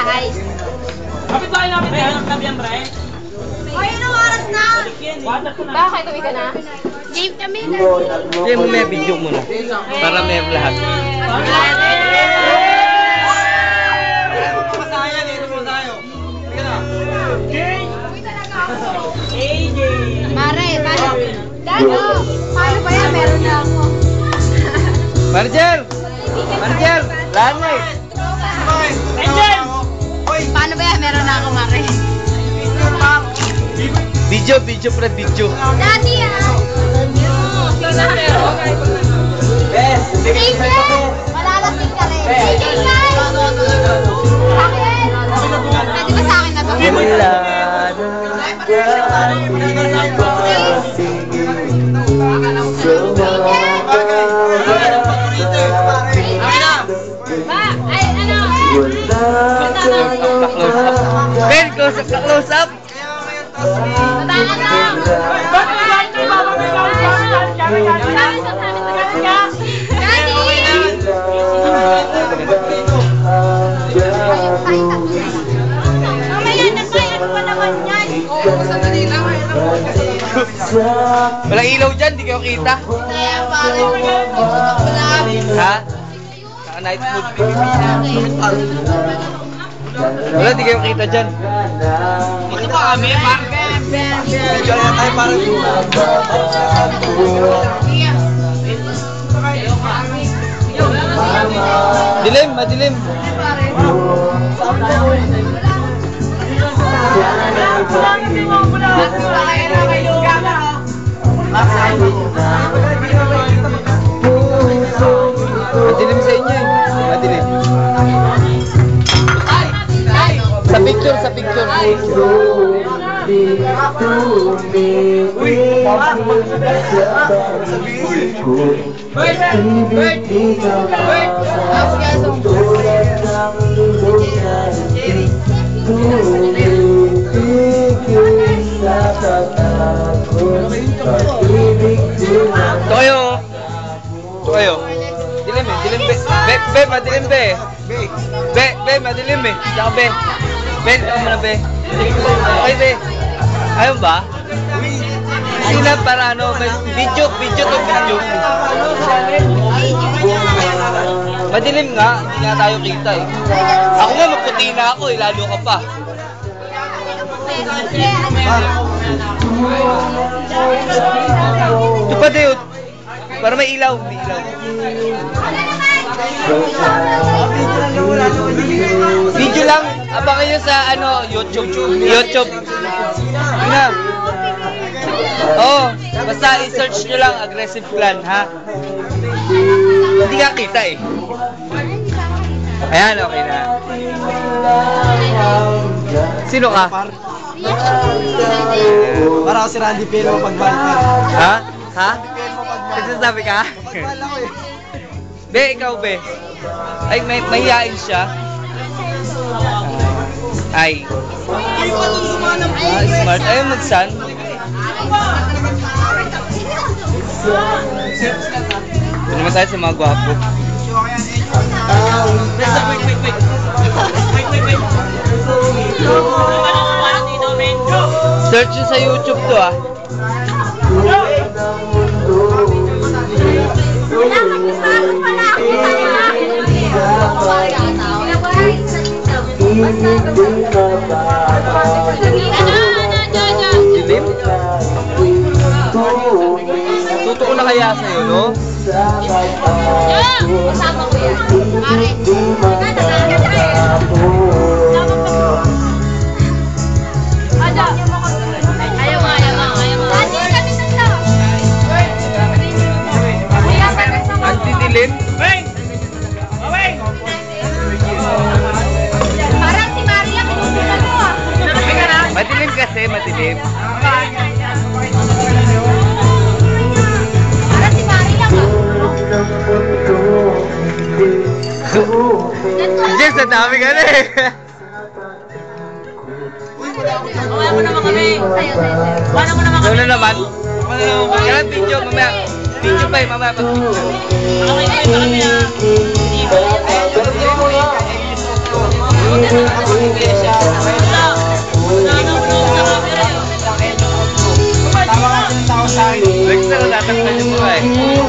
kapitbahay. Kapitbahay namin yan, Kabiyan Bre. Ay, anong oras na? Bakit? Uwi ka na? Game kami na. Game mo may video muna. Para may lahat. Mare, Dano, paano ba yan? Meron na ako. Marjel! Marjel! Lana eh! Angel! Paano ba yan? Meron na ako, Mare. Video pre, video. Daddy, Yes! AJ! Malalasing ka rin. AJ, guys! Akin! Pwede ba sa akin na to? Wala Ben, close up na close up! Walang ilaw dyan, di kayo kita. Ha? Saka night mood. Wala, di kayo kita dyan. Ito pa kami, parang Kaya tayo parang dilim, madilim. Madilim sa inyo eh. Madilim. Sa picture, sa picture. Toyo. Toyo. Dilim eh, dilim be. Be, madilim be. Be, madilim eh. Saka be. Be, ikaw muna be. Okay be. Ayun ba? Sila para ano, video to video. Madilim nga, hindi nga tayo kita eh. Ako nga maputi na ako eh, lalo ka pa. Ito pa Deod. Para may ilaw, may ilaw. Video lang, abangan nyo sa ano, YouTube. Ano? Oo, basta i-search nyo lang aggressive plan, ha? Hindi ka kita eh. Ayan, okay na. Sino ka? Para ako si Randy Pelo pagbalik. Ha? Ha? Nagsasabi ka? Be, ikaw be. Ay, mahihain siya. Ay. Smart. Ayaw mag-sun. Ito naman tayo sa mga gwapo. Search nyo sa YouTube to ah. Dilim? Totoo na kaya sa'yo, no? Kasama ko yan. Mare. Ayaw mo. Anti-dilim? Parang si Maria, pinusunan mo ah. Madilim kasi, madilim. Parang si Maria ba? Jeff, sa dami ka na eh. Wala mo naman kami. Wala mo naman kami. Ano naman? Kaya video, mamaya. Video pa eh, mamaya pag-video. Okay, kami ah. Next na, tatakpan yung mga eh.